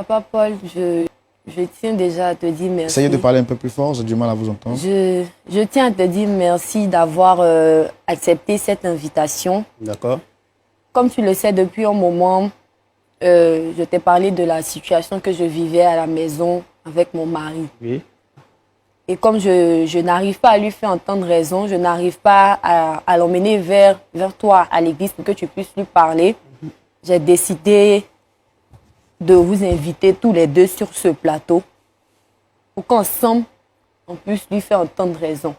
Papa Paul, je tiens déjà à te dire merci. Essayez de parler un peu plus fort, j'ai du mal à vous entendre. Je tiens à te dire merci d'avoir accepté cette invitation. D'accord. Comme tu le sais, depuis un moment, je t'ai parlé de la situation que je vivais à la maison avec mon mari. Oui. Et comme je n'arrive pas à lui faire entendre raison, je n'arrive pas à l'emmener vers toi à l'église pour que tu puisses lui parler, j'ai décidé de vous inviter tous les deux sur ce plateau pour qu'ensemble, on puisse lui faire entendre raison.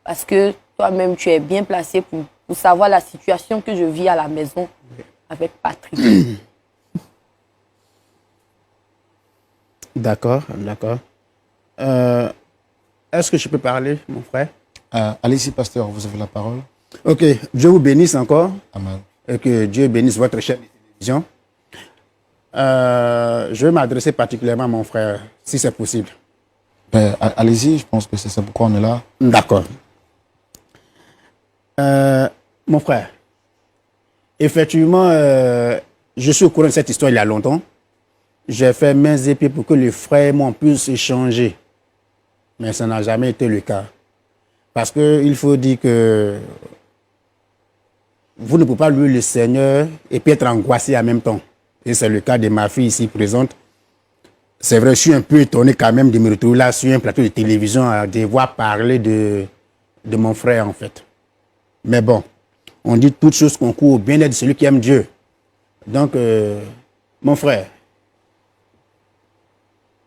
Parce que toi-même, tu es bien placé pour savoir la situation que je vis à la maison avec Patrick. D'accord, d'accord. Est-ce que je peux parler, mon frère? Allez-y, pasteur, vous avez la parole. Ok, Dieu vous bénisse encore. Amen. Et que Dieu bénisse votre chaîne de télévision. Je vais m'adresser particulièrement à mon frère, si c'est possible. Ben, allez-y, je pense que c'est ça pourquoi on est là. D'accord. Mon frère, effectivement, je suis au courant de cette histoire il y a longtemps. J'ai fait mains et pieds pour que les frères et moi puissent échanger. Mais ça n'a jamais été le cas. Parce qu'il faut dire que vous ne pouvez pas louer le Seigneur et puis être angoissé en même temps. Et c'est le cas de ma fille ici présente. C'est vrai, je suis un peu étonné quand même de me retrouver là sur un plateau de télévision à devoir parler de mon frère en fait. Mais bon, on dit toutes choses concourent au bien-être de celui qui aime Dieu. Donc, mon frère,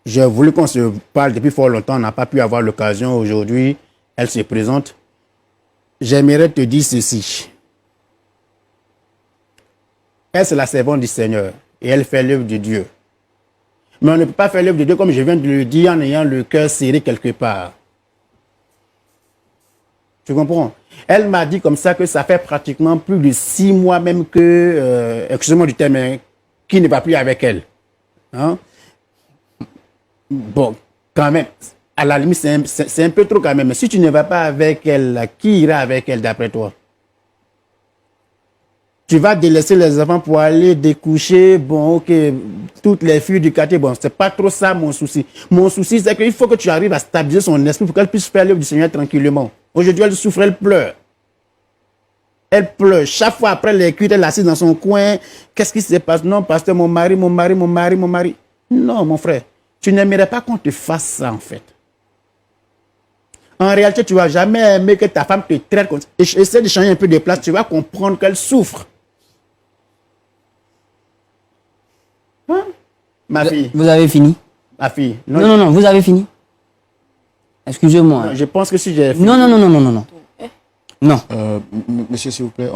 j'ai voulu qu'on se parle depuis fort longtemps, on n'a pas pu avoir l'occasion aujourd'hui, elle se présente. J'aimerais te dire ceci. Elle, c'est la servante du Seigneur et elle fait l'œuvre de Dieu. Mais on ne peut pas faire l'œuvre de Dieu comme je viens de le dire en ayant le cœur serré quelque part. Tu comprends? Elle m'a dit comme ça que ça fait pratiquement plus de 6 mois même que, excusez-moi du terme, qui ne va plus avec elle. Hein? Bon, quand même, à la limite, c'est un peu trop quand même. Mais si tu ne vas pas avec elle, qui ira avec elle d'après toi? Tu vas délaisser les enfants pour aller découcher, bon, ok, toutes les filles du quartier, bon, c'est pas trop ça mon souci. Mon souci, c'est qu'il faut que tu arrives à stabiliser son esprit pour qu'elle puisse faire l'œuvre du Seigneur tranquillement. Aujourd'hui, elle souffre, elle pleure. Elle pleure. Chaque fois après les cuites, elle est assise dans son coin. Qu'est-ce qui se passe? Non, pasteur, mon mari. Non, mon frère, tu n'aimerais pas qu'on te fasse ça, en fait. En réalité, tu ne vas jamais aimer que ta femme te traite comme ça. Essaie de changer un peu de place, tu vas comprendre qu'elle souffre. Hein? Ma fille. Vous avez fini? Ma fille. Non, vous avez fini. Excusez-moi. Je pense que si j'ai fini. Non. Non. Monsieur, s'il vous plaît.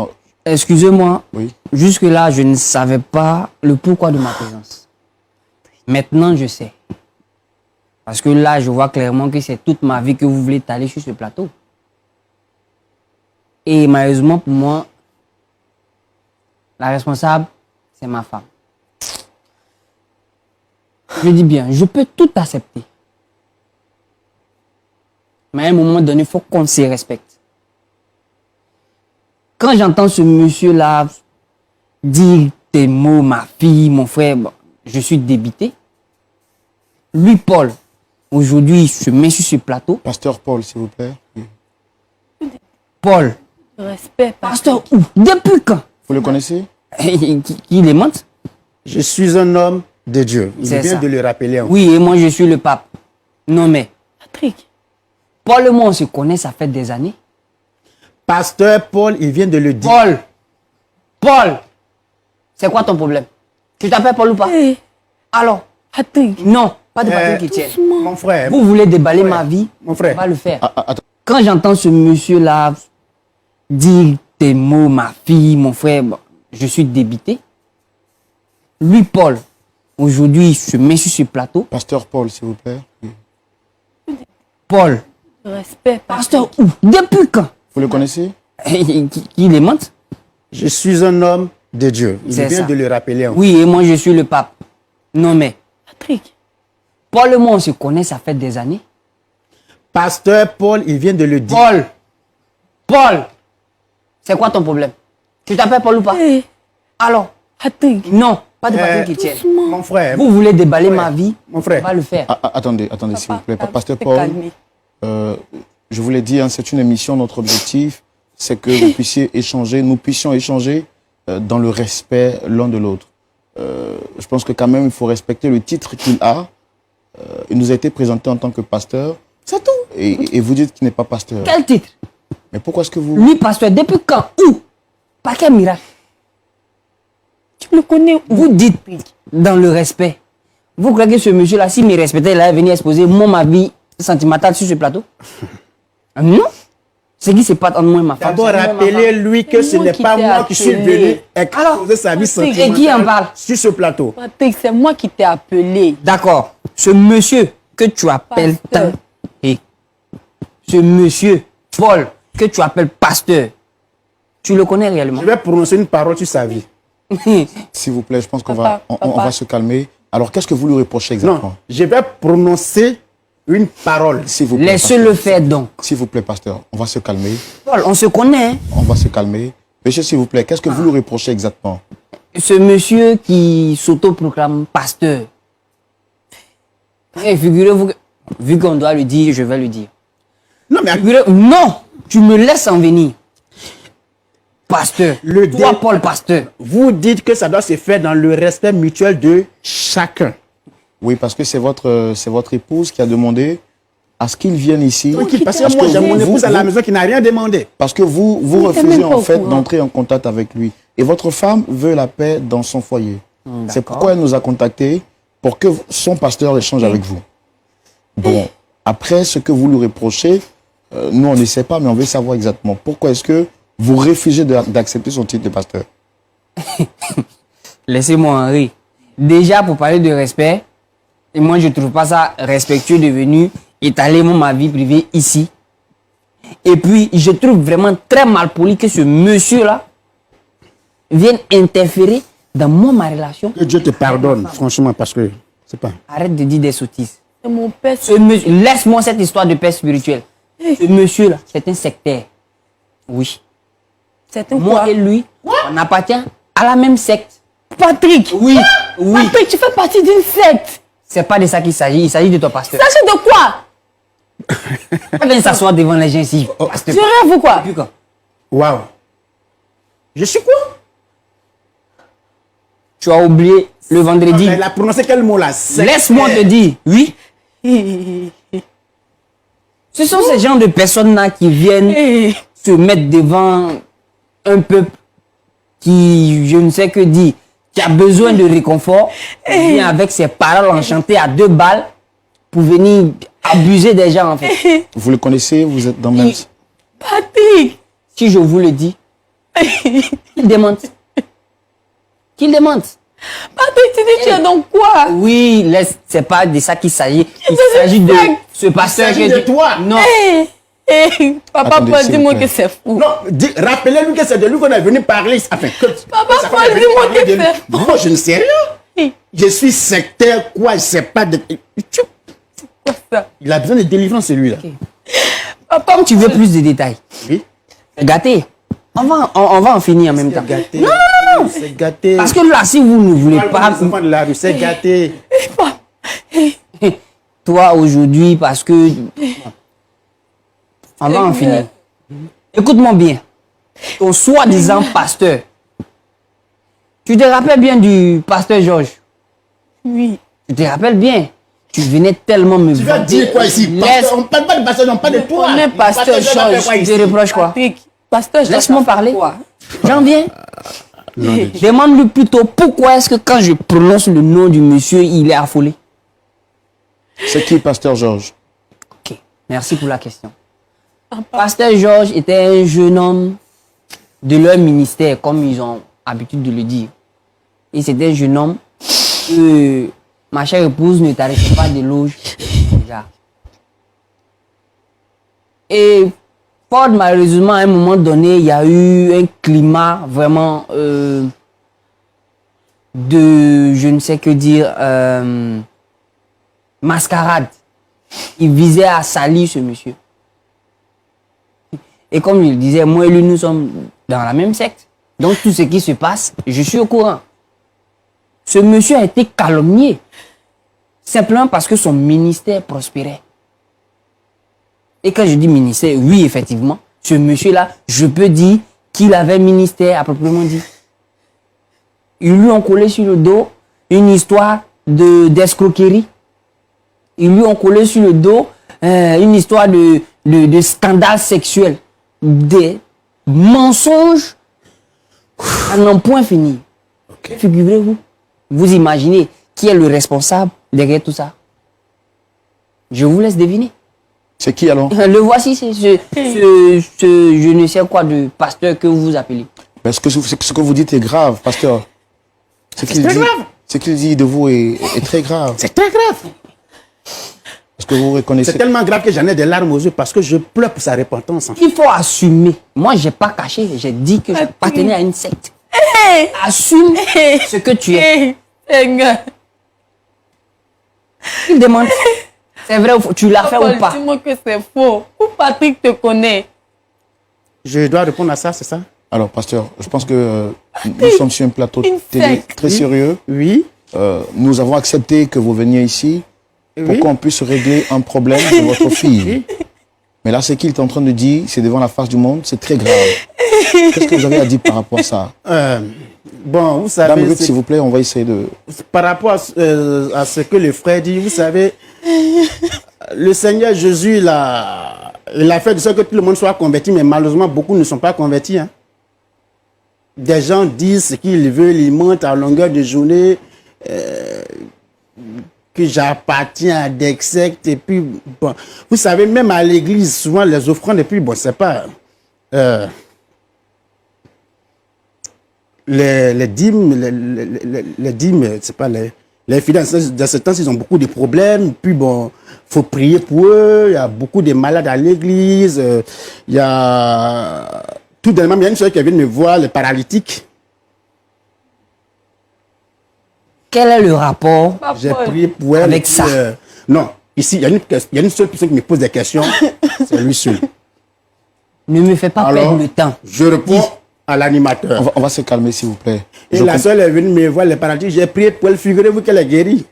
Excusez-moi. Oui. Jusque-là, je ne savais pas le pourquoi de ma présence. Maintenant, je sais. Parce que là, je vois clairement que c'est toute ma vie que vous voulez aller sur ce plateau. Et malheureusement pour moi, la responsable, c'est ma femme. Je dis bien, je peux tout accepter. Mais à un moment donné, il faut qu'on se respecte. Quand j'entends ce monsieur-là dire des mots, ma fille, mon frère, bon, je suis débité. Lui, Paul, aujourd'hui, il se met sur ce plateau. Pasteur Paul, s'il vous plaît. Oui. Paul. Respect, Pasteur où? Depuis quand? Vous le connaissez? Qui les monte? Je suis un homme de Dieu. Il vient ça. de le rappeler. Oui, et moi, je suis le pape. Non, mais Patrick. Paul et moi, on se connaît, ça fait des années. Pasteur Paul, il vient de le dire. Paul, c'est quoi ton problème? Tu t'appelles Paul ou pas? Hey. Alors, Patrick. non, pas de Patrick qui tienne. Mon frère. Vous voulez déballer ma vie? Mon frère. On va le faire. Attends. Quand j'entends ce monsieur-là dire des mots, ma fille, mon frère, bon, je suis débité. Lui, Paul, aujourd'hui, il se met sur ce plateau. Pasteur Paul, s'il vous plaît. Oui. Paul. Respect, Patrick. Pasteur où? Depuis quand? Vous le connaissez? Qui les monte? Je suis un homme de Dieu. Il vient ça. de le rappeler. Oui, et moi, je suis le pape. Non, mais Patrick. Paul et moi, on se connaît, ça fait des années. Pasteur Paul, il vient de le dire. Paul, c'est quoi ton problème? Tu t'appelles Paul ou pas? Hey. Alors, Patrick. Non, pas de Patrick Etienne. Mon frère. Vous voulez déballer Ouais. ma vie, Mon frère. on va le faire. Attendez, s'il vous plaît. Pasteur t'es Paul, calmé. je vous l'ai dit, hein, c'est une émission. Notre objectif, c'est que vous puissiez échanger, nous puissions échanger dans le respect l'un de l'autre. Je pense que quand même, il faut respecter le titre qu'il a. Il nous a été présenté en tant que pasteur. C'est tout. Et vous dites qu'il n'est pas pasteur. Quel titre? Mais pourquoi est-ce que vous... Lui, pasteur, depuis quand? Où? Par quel miracle? Tu le connais où? Vous dites dans le respect. Vous croyez que ce monsieur-là, s'il me respectait, il allait venir exposer ma vie sentimentale sur ce plateau? Non. Ce qui se passe entre moi et ma femme. D'abord, c'est moi et ma femme. rappelez-lui que C'est ce moi n'est qui pas t'ai moi qui suis appelé. venu exposer sa vie Patrick, sentimentale et qui en parle? sur ce plateau. Patrick, c'est moi qui t'ai appelé. D'accord. Ce monsieur que tu appelles Pasteur. tant, et ce monsieur, Paul, que tu appelles pasteur, tu le connais réellement? Je vais prononcer une parole sur sa vie. S'il vous plaît, je pense qu'on Papa, va, on papa. va se calmer. Alors, qu'est-ce que vous lui reprochez exactement? Non, je vais prononcer une parole. S'il vous plaît, Laissez-le pasteur. faire donc. S'il vous plaît, pasteur, on va se calmer. Paul, on se connaît. Hein? On va se calmer. Monsieur, s'il vous plaît, qu'est-ce que vous lui reprochez exactement? Ce monsieur qui s'autoproclame pasteur. Et figurez-vous que, vu qu'on doit le dire, je vais le dire. Non, mais Non, tu me laisses en venir. Pasteur, Le toi dé- Paul pasteur. vous dites que ça doit se faire dans le respect mutuel de chacun. Oui, parce que c'est votre épouse qui a demandé à ce qu'il vienne ici. Tranquille, parce Parce que moi, que j'ai mon vous- épouse à la vous- maison qui n'a rien demandé. Parce que vous t'es refusez même pas en au fait courant. d'entrer en contact avec lui. Et votre femme veut la paix dans son foyer. C'est d'accord. pourquoi elle nous a contactés pour que son pasteur échange avec vous. Bon, après ce que vous lui reprochez, nous on ne sait pas, mais on veut savoir exactement pourquoi est-ce que vous refusez d'accepter son titre de pasteur. Laissez-moi en rire. Déjà, pour parler de respect, et moi, je ne trouve pas ça respectueux de venir étaler ma vie privée ici. Et puis, je trouve vraiment très mal poli que ce monsieur-là vienne interférer dans ma relation. Que Dieu te pardonne, franchement, parce que c'est pas. Arrête de dire des sottises. C'est mon père. Laisse-moi cette histoire de paix spirituelle. Ce monsieur-là, c'est un sectaire. Oui. C'est un Moi quoi? et lui, on appartient à la même secte. Patrick. Oui, oui. Patrick, tu fais partie d'une secte. C'est pas de ça qu'il s'agit, il s'agit de ton pasteur. Sachez de quoi? Pas venir s'asseoir devant les gens ici. Pasteur. Tu rêves ou quoi? Depuis quand? Waouh. Je suis quoi? Tu as oublié le vendredi. Elle a prononcé quel mot là? Laisse-moi te dire, oui. Ce sont ces genres de personnes-là qui viennent Eh, se mettre devant un peuple qui, je ne sais que dire, qui a besoin de réconfort, qui vient avec ses paroles enchantées à 2 balles pour venir abuser des gens en fait. Vous le connaissez, vous êtes dans le même... Patrick. Si je vous le dis, qu'il demande. Qu'il demande. Patrick, tu dis tu es donc quoi? Oui, c'est pas de ça qu'il s'agit. Il C'est s'agit de exact. ce pasteur Il s'agit que de toi. Non. Papa Attendez, Paul, s'il vous dis-moi plaît. que c'est fou. Non, rappelez-lui que c'est de lui qu'on est venu parler. Enfin, Papa, ça qu'on Paul, est venu dis-moi parler que de lui. c'est Moi, je ne sais rien. Je suis sectaire, quoi, je sais pas de. Quoi ça? Il a besoin de délivrance, celui-là. Papa, Comme tu veux plus de détails, Oui. c'est gâté. On va en finir en même temps. C'est gâté. Non, c'est gâté. Parce que là, si vous ne voulez Parle pas, pour les enfants de la rue, c'est gâté. toi aujourd'hui, parce que on va en finir. Écoute-moi bien. Ton soi-disant pasteur. Tu te rappelles bien du pasteur Georges? oui. Tu te rappelles bien? Tu venais tellement me Tu vas dire quoi ici? Laisse- Pasteur, on parle pas de pasteur, non, pas de toi. On est pasteur Georges, on fait quoi Georges. ici? Je reproche quoi? Patrick, pasteur, Laisse-moi parler. Quoi? J'en viens. Demande-lui plutôt pourquoi est-ce que quand je prononce le nom du monsieur, il est affolé. C'est qui, pasteur Georges? Ok, merci pour la question. Pasteur Georges était un jeune homme de leur ministère, comme ils ont habitude de le dire. Et c'était un jeune homme que ma chère épouse ne t'arrêtait pas d'éloges déjà. Et fort malheureusement, à un moment donné, il y a eu un climat vraiment de, je ne sais que dire, mascarade. Il visait à salir ce monsieur. Et comme je le disais, moi et lui, nous sommes dans la même secte. Donc tout ce qui se passe, je suis au courant. Ce monsieur a été calomnié. Simplement parce que son ministère prospérait. Et quand je dis ministère, oui, effectivement, ce monsieur-là, je peux dire qu'il avait ministère à proprement dit. Ils lui ont collé sur le dos une histoire d'escroquerie. Ils lui ont collé sur le dos une histoire de scandale sexuel. Des mensonges à n'en point finir. Ok. Figurez-vous, vous imaginez qui est le responsable derrière tout ça? Je vous laisse deviner. C'est qui alors? Le voici, c'est ce je ne sais quoi de pasteur que vous appelez. Parce que ce que vous dites est grave, pasteur. Ce qu'il très dit, grave. ce qu'il dit de vous est très grave. C'est très grave. Parce que vous reconnaissez. C'est tellement grave que j'en ai des larmes aux yeux parce que je pleure pour sa repentance. En fait. Il faut assumer. Moi, j'ai pas caché, j'ai dit que j'appartenais à une secte. Assume ce que tu es. Seigneur. Il demande. C'est vrai, tu l'as fait ou pas? Dis-moi que c'est faux. Où Patrick te connaît? Je dois répondre à ça, c'est ça? Alors, pasteur, je pense que nous sommes sur un plateau Une télé secte. très sérieux. Oui. Nous avons accepté que vous veniez ici pour Oui. qu'on puisse régler un problème de votre fille. Mais là, ce qu'il est en train de dire, c'est devant la face du monde, c'est très grave. Qu'est-ce que vous avez à dire par rapport à ça? Bon, vous Dame savez, Ruth, s'il vous plaît, on va essayer de... par rapport à ce que le frère dit, vous savez, le Seigneur Jésus, il a fait de sorte que tout le monde soit converti, mais malheureusement, beaucoup ne sont pas convertis. Hein. Des gens disent ce qu'ils veulent, ils mentent à longueur de journée, que j'appartiens à des sectes, et puis, bon, vous savez, même à l'église, souvent, les offrandes, et puis, bon, c'est pas... les dîmes, les dîmes, c'est pas les fidèles, dans ce temps, ils ont beaucoup de problèmes. Puis bon, faut prier pour eux. Il y a beaucoup de malades à l'église. Il y a tout dernièrement, il y a une soeur qui vient me voir, les paralytiques. Quel est le rapport? J'ai prié pour elle. Avec et puis, ça. Non, ici, il y a une seule personne qui me pose des questions. C'est lui seul. Ne me fais pas Alors, perdre le temps. je réponds à l'animateur. On va se calmer, s'il vous plaît. Et Je la comp- soeur est venue me voir, les paralytiques. J'ai prié pour elle. Figurez-vous qu'elle est guérie.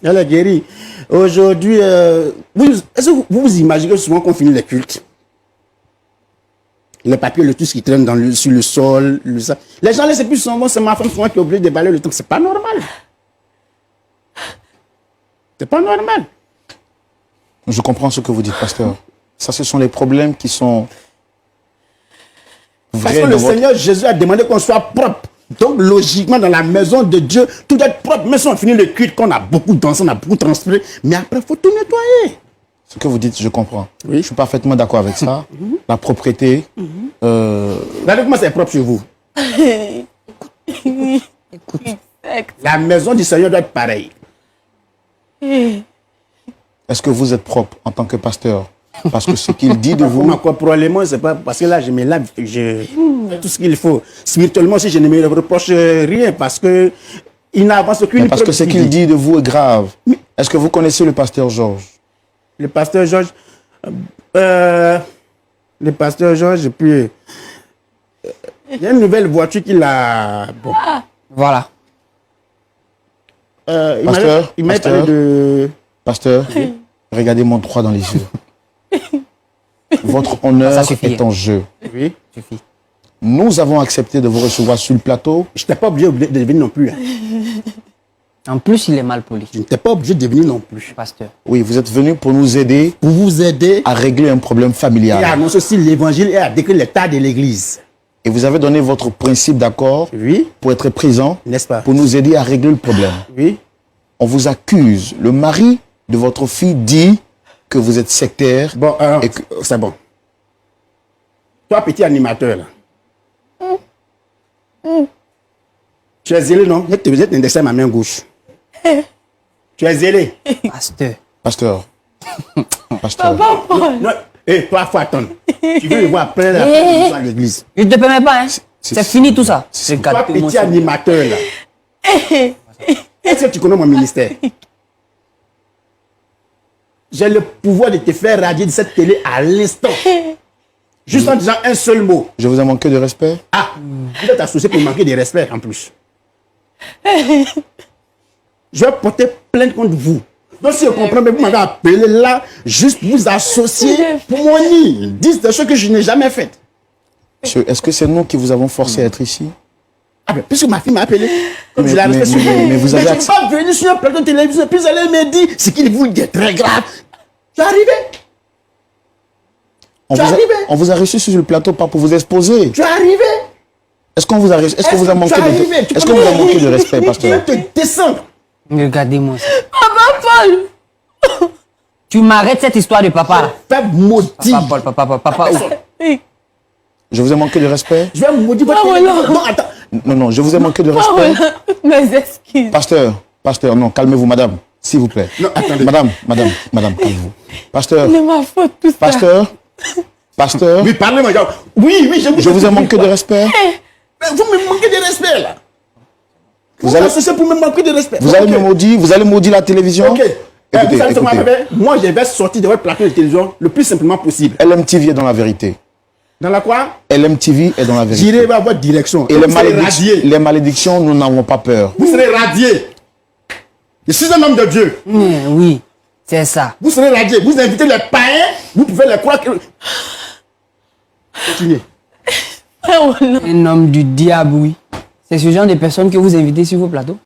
Elle est guérie. Aujourd'hui, est-ce que vous vous imaginez souvent qu'on finit les cultes? Les papiers, tout ce qui traîne sur le sol, ça. Les gens laissent plus souvent, c'est ma femme souvent qui est obligée de balayer le temps. C'est pas normal. C'est pas normal. Je comprends ce que vous dites, pasteur. Ça, ce sont les problèmes qui sont Parce vrais que dans le votre... Seigneur Jésus a demandé qu'on soit propre. Donc, logiquement, dans la maison de Dieu, tout doit être propre. Mais si on finit le culte, qu'on a beaucoup dansé, on a beaucoup transpiré, mais après, il faut tout nettoyer. Ce que vous dites, je comprends. Oui. Je suis parfaitement d'accord avec ça. La propreté. Regardez comment c'est propre chez vous. Écoute, La maison du Seigneur doit être pareille. Est-ce que vous êtes propre en tant que pasteur? Parce que ce qu'il dit de vous... Moi, probablement, c'est pas parce que là, je me lave, je fais tout ce qu'il faut. Spirituellement, si je ne me reproche rien, parce que il n'avance aucune Mais parce que preuve ce qu'il qu'il dit de vous est grave. Est-ce que vous connaissez le pasteur Georges? Le pasteur Georges, et puis il y a une nouvelle voiture qu'il a. Bon, voilà. Pasteur, il m'a parlé pasteur. de. Pasteur, regardez-moi droit dans les yeux. Votre honneur Ça suffit. est en jeu. Oui. Suffit. Nous avons accepté de vous recevoir sur le plateau. Je n'étais pas obligé de venir non plus. Hein. En plus, il est mal poli, Je n'étais pas obligé de venir non plus. pasteur. Oui, vous êtes venu pour nous aider Pour vous aider à régler un problème et familial. à annoncer aussi l'évangile et à décrire l'état de l'église. Et vous avez donné votre principe d'accord Oui, pour être présent, n'est-ce pas? pour nous aider à régler le problème. Oui. On vous accuse. Le mari de votre fille dit que vous êtes sectaire. Bon, Et que- c'est bon. Toi, petit animateur, là. Tu es zélé, non? Je vais te indexer ma main gauche. Tu es zélé. Pasteur. Pasteur. Pasteur. Non, toi, il faut attendre. Tu veux le voir après à l'église. Je ne te permets pas, hein. c'est- C'est fini tout ça. c'est- Toi, Regarde-moi petit ça. animateur, là. Est-ce que tu connais mon ministère? J'ai le pouvoir de te faire radier de cette télé à l'instant. Juste en disant un seul mot. Je vous ai manqué de respect. Ah, vous êtes associé pour manquer de respect en plus. Je vais porter plainte contre vous. Donc si je comprends, mais vous m'avez appelé là, juste pour vous associer pour mon nid. Dites des choses que je n'ai jamais faites. Monsieur, est-ce que c'est nous qui vous avons forcé à être ici? Ah ben, puisque ma fille m'a appelé, comme Mais- je l'ai arrêté mais- sur mais vous avez je ne accès- suis pas venu sur un plateau de télévision, puis vous allez me dire ce qu'il vous dit est très grave. Tu es arrivé, On Tu vous, es a, arrivé. on vous a reçu sur le plateau pas pour vous exposer. tu es arrivé. Est-ce qu'on vous a reçu? Est-ce qu'on vous a manqué tu es arrivé, de, tu est-ce peux qu'on vous a me- manqué de respect, Tu pasteur? peux te descendre. Regardez-moi ça. Papa Paul. Tu m'arrêtes cette histoire de papa là. Fais maudit. Papa Paul, papa. Je vous ai manqué de respect? Je vais maudire votre Ah, télévision. voilà. Non, attends. Non, je vous ai manqué de respect. Mes excuses. Pasteur, non, calmez-vous, madame, s'il vous plaît. Non, attendez. Madame, calmez-vous. Pasteur, C'est ma faute tout ça. pasteur, Oui, parlez-moi. Oui, je vous ai manqué de respect. Mais vous me manquez de respect là. Vous Vous allez- associez pour me manquer de respect. Vous allez Ok. me maudire, vous allez maudire la télévision. Ok. Écoutez, Vous savez ce que écoutez. moi, je vais sortir de votre plateau de télévision le plus simplement possible. LMTV est dans la vérité. Dans la quoi? LMTV est dans la vérité. J'irai vers votre direction. Et vous serez radié. les malédictions, nous n'avons pas peur. Vous serez radié. Je suis un homme de Dieu. Oui, c'est ça. Vous serez radié. Vous invitez les païens. Vous pouvez les croire que... Continuez. Un homme du diable, oui. C'est ce genre de personnes que vous invitez sur vos plateaux.